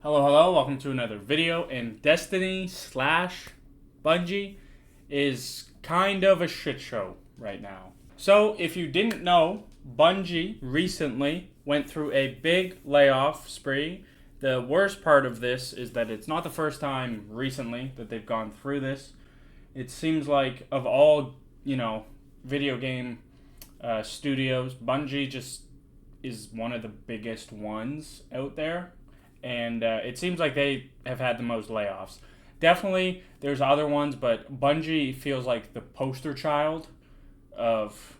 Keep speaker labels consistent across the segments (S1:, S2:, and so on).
S1: Hello, welcome to another video. And Destiny slash Bungie is kind of a shit show right now. So, if you didn't know, Bungie recently went through a big layoff spree. The worst part of this is that it's not the first time recently that they've gone through this. It seems like of all, video game studios, Bungie just is one of the biggest ones out there, and it seems like they have had the most layoffs. Definitely, there's other ones, but Bungie feels like the poster child of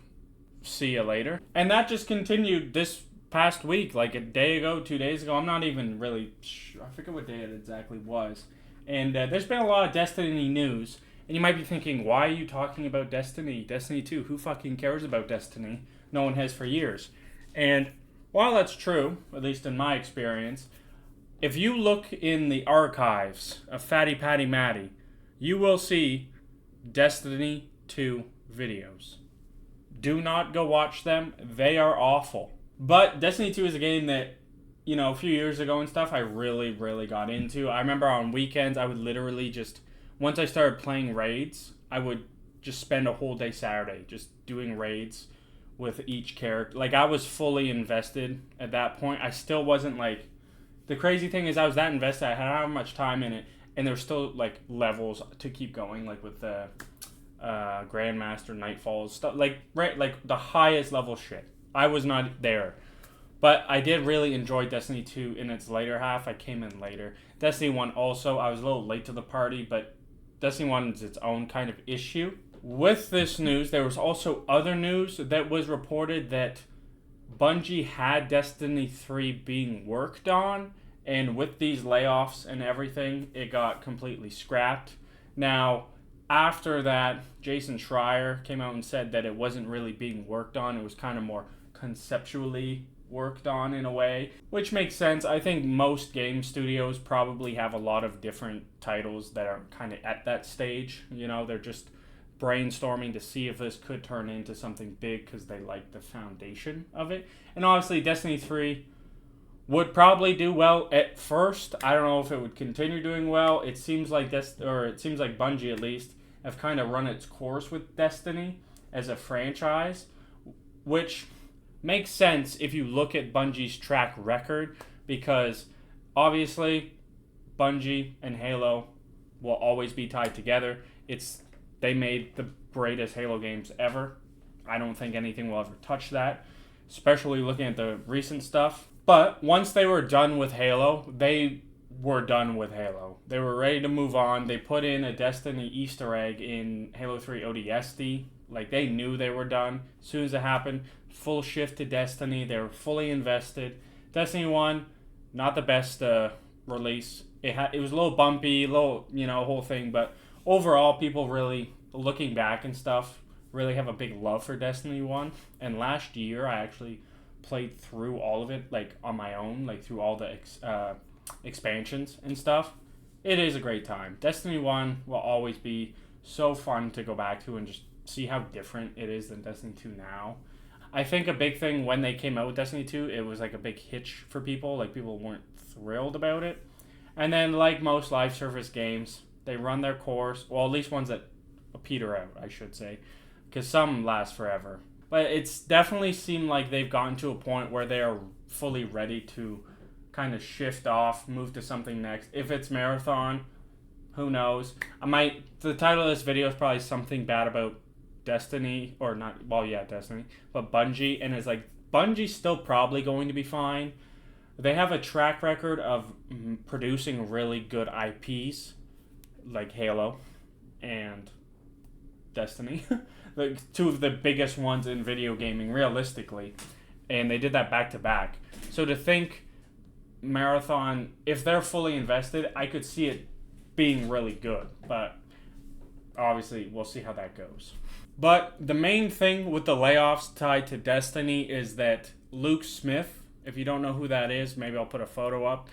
S1: see you later. And that just continued this past week, like a day ago, 2 days ago. I'm not even really sure. I forget what day it exactly was. And there's been a lot of Destiny news. And you might be thinking, why are you talking about Destiny? Destiny 2, who fucking cares about Destiny? No one has for years. And while that's true, at least in my experience, if you look in the archives of Fatty Patty Matty, you will see Destiny 2 videos. Do not go watch them. They are awful. But Destiny 2 is a game that, a few years ago and stuff, I really, really got into. I remember on weekends, I would literally just, once I started playing raids, I would just spend a whole day Saturday just doing raids with each character. Like, I was fully invested at that point. I still wasn't like, the crazy thing is I was that invested, I had how much time in it, and there were still like levels to keep going, like with the Grandmaster, Nightfalls, stuff like the highest level shit. I was not there. But I did really enjoy Destiny 2 in its later half. I came in later. Destiny 1 also, I was a little late to the party, but Destiny 1 is its own kind of issue. With this news, there was also other news that was reported that Bungie had Destiny 3 being worked on, and with these layoffs and everything, it got completely scrapped. Now, after that, Jason Schreier came out and said that it wasn't really being worked on. It was kind of more conceptually worked on in a way, which makes sense. I think most game studios probably have a lot of different titles that are kind of at that stage. They're just brainstorming to see if this could turn into something big because they like the foundation of it. And obviously, Destiny 3 would probably do well at first. I don't know if it would continue doing well. It seems like Bungie at least have kind of run its course with Destiny as a franchise, which makes sense if you look at Bungie's track record, because obviously Bungie and Halo will always be tied together. They made the greatest Halo games ever. I don't think anything will ever touch that, especially looking at the recent stuff. But once they were done with Halo, they were done with Halo. They were ready to move on. They put in a Destiny Easter egg in Halo 3 ODST. Like, they knew they were done. As soon as it happened, full shift to Destiny. They were fully invested. Destiny 1, not the best release. It was a little bumpy, whole thing, but overall, people really, looking back and stuff, really have a big love for Destiny 1. And last year, I actually played through all of it, like, on my own, like, through all the expansions and stuff. It is a great time. Destiny 1 will always be so fun to go back to and just see how different it is than Destiny 2 now. I think a big thing when they came out with Destiny 2, it was like a big hitch for people. Like, people weren't thrilled about it. And then, like most live service games, they run their course. Well, at least ones that peter out, I should say, because some last forever. But it's definitely seemed like they've gotten to a point where they are fully ready to kind of shift off, move to something next. If it's Marathon, who knows? The title of this video is probably something bad about Destiny, or not, well, yeah, Destiny, but Bungie, and it's like, Bungie's still probably going to be fine. They have a track record of producing really good IPs, like Halo and Destiny. Like, two of the biggest ones in video gaming, realistically. And they did that back to back. So to think Marathon, if they're fully invested, I could see it being really good. But obviously, we'll see how that goes. But the main thing with the layoffs tied to Destiny is that Luke Smith, if you don't know who that is, maybe I'll put a photo up.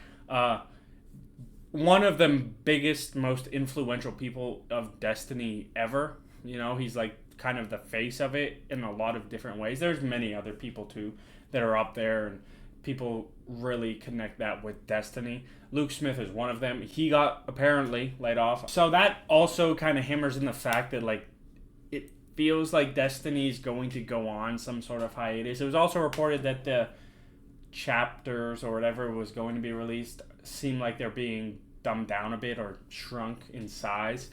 S1: One of the biggest, most influential people of Destiny ever. He's like kind of the face of it in a lot of different ways. There's many other people too that are up there and people really connect that with Destiny. Luke Smith is one of them. He got apparently laid off. So that also kind of hammers in the fact that like it feels like Destiny's going to go on some sort of hiatus. It was also reported that the chapters or whatever was going to be released seem like they're being dumbed down a bit or shrunk in size,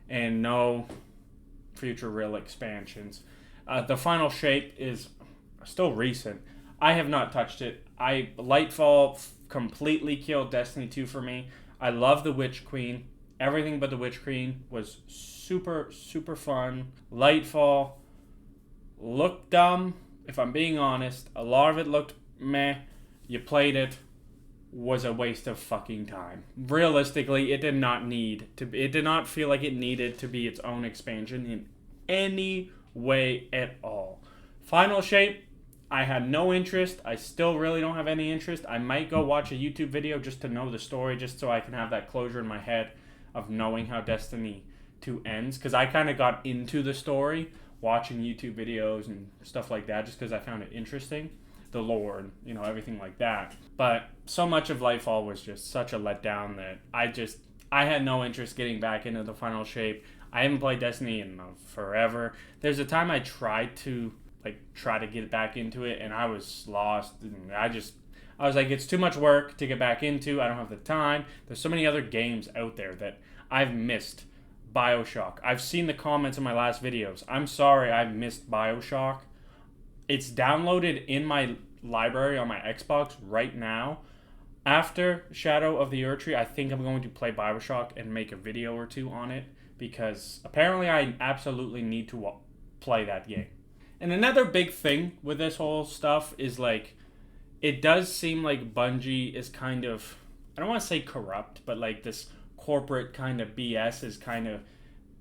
S1: and no future real expansions. The final shape is still recent. I have not touched it. Lightfall completely killed Destiny 2 for me. I love the Witch Queen. Everything but the Witch Queen was super, super fun. Lightfall looked dumb, if I'm being honest. A lot of it looked meh. You played it, was a waste of fucking time. Realistically, it did not feel like it needed to be its own expansion in any way at all. Final shape, I had no interest. I still really don't have any interest. I might go watch a YouTube video just to know the story, just so I can have that closure in my head of knowing how Destiny 2 ends. Because I kind of got into the story watching YouTube videos and stuff like that just because I found it interesting. The lore and, everything like that. But so much of Lightfall was just such a letdown that I had no interest getting back into the final shape. I haven't played Destiny in forever. There's a time I tried to get back into it and I was lost. And I was like, it's too much work to get back into. I don't have the time. There's so many other games out there that I've missed. BioShock. I've seen the comments in my last videos. I'm sorry I've missed BioShock. It's downloaded in my library on my Xbox right now. After Shadow of the Erdtree, I think I'm going to play BioShock and make a video or two on it, because apparently I absolutely need to play that game. And another big thing with this whole stuff is it does seem like Bungie is kind of, I don't want to say corrupt, but this corporate kind of BS is kind of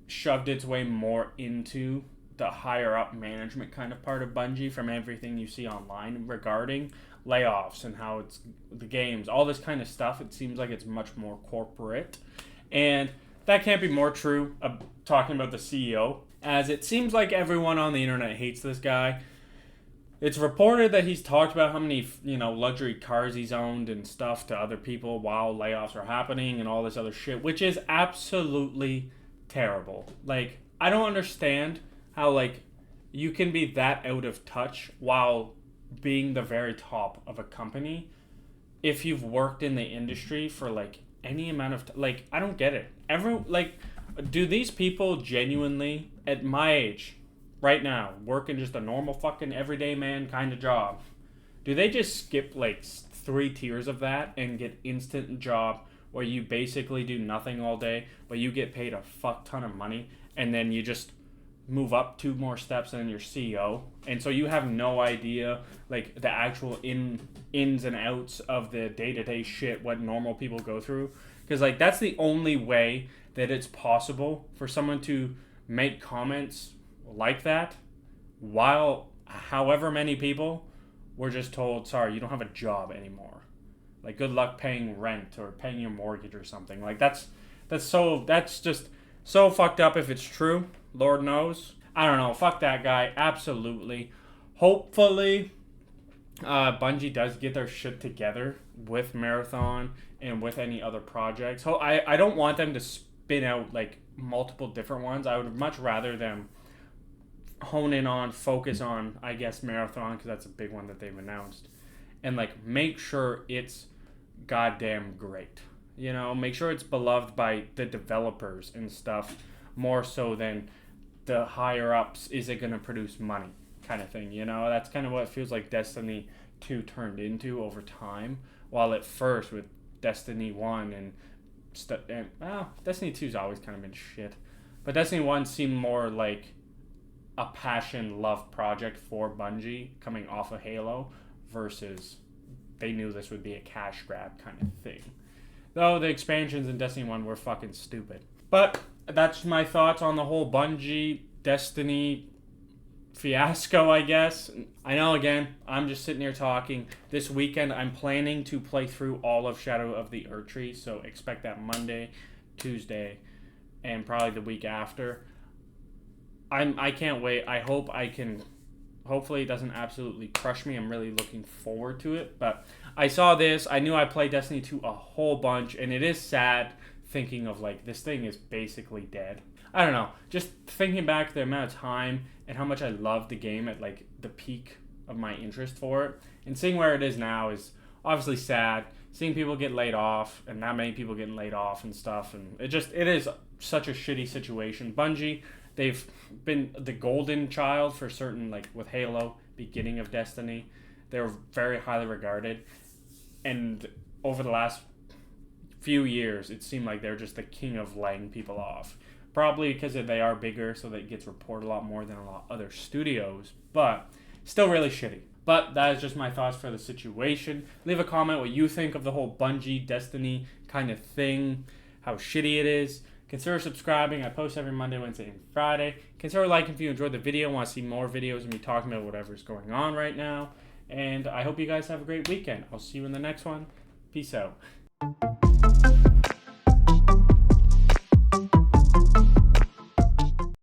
S1: shoved its way more into the higher up management kind of part of Bungie from everything you see online regarding layoffs and how it's the games, all this kind of stuff. It seems like it's much more corporate, and that can't be more true of talking about the CEO, as it seems like everyone on the internet hates this guy. It's reported that he's talked about how many, luxury cars he's owned and stuff to other people while layoffs are happening and all this other shit, which is absolutely terrible. I don't understand how you can be that out of touch while being the very top of a company if you've worked in the industry for any amount of I don't get it. Do these people genuinely at my age right now working just a normal fucking everyday man kind of job, do they just skip 3 tiers of that and get instant job where you basically do nothing all day but you get paid a fuck ton of money, and then you just move up 2 more steps and then you're CEO, and so you have no idea the actual ins and outs of the day-to-day shit what normal people go through? Because that's the only way that it's possible for someone to make comments like that while however many people were just told, sorry, you don't have a job anymore, good luck paying rent or paying your mortgage or something. That's just so fucked up. If it's true, Lord knows. I don't know. Fuck that guy. Absolutely. Hopefully, Bungie does get their shit together with Marathon and with any other projects. I don't want them to spin out multiple different ones. I would much rather them focus on, I guess, Marathon, because that's a big one that they've announced, and make sure it's goddamn great. Make sure it's beloved by the developers and stuff, more so than the higher ups. Is it going to produce money kind of thing? That's kind of what it feels like Destiny 2 turned into over time. While at first with Destiny 1 and Destiny 2's always kind of been shit, but Destiny 1 seemed more like a passion love project for Bungie coming off of Halo, versus they knew this would be a cash grab kind of thing. Though the expansions in Destiny 1 were fucking stupid. But that's my thoughts on the whole Bungie Destiny fiasco, I guess. I know, again, I'm just sitting here talking. This weekend, I'm planning to play through all of Shadow of the Erdtree, so expect that Monday, Tuesday, and probably the week after. I can't wait. I hope I can Hopefully it doesn't absolutely crush me. I'm really looking forward to it. But I saw this. I knew I played Destiny 2 a whole bunch, and it is sad thinking of like this thing is basically dead. I don't know. Just thinking back the amount of time and how much I loved the game at like the peak of my interest for it, and seeing where it is now is obviously sad. Seeing people get laid off and not many people getting laid off and stuff, and it is such a shitty situation. Bungie, they've been the golden child for certain, like with Halo, beginning of Destiny. They were very highly regarded, and over the last few years, it seemed like they're just the king of laying people off. Probably because they are bigger, so that it gets reported a lot more than a lot of other studios, but still really shitty. But that is just my thoughts for the situation. Leave a comment what you think of the whole Bungie Destiny kind of thing, how shitty it is. Consider subscribing. I post every Monday, Wednesday, and Friday. Consider liking if you enjoyed the video and want to see more videos of me talking about whatever's going on right now. And I hope you guys have a great weekend. I'll see you in the next one. Peace out.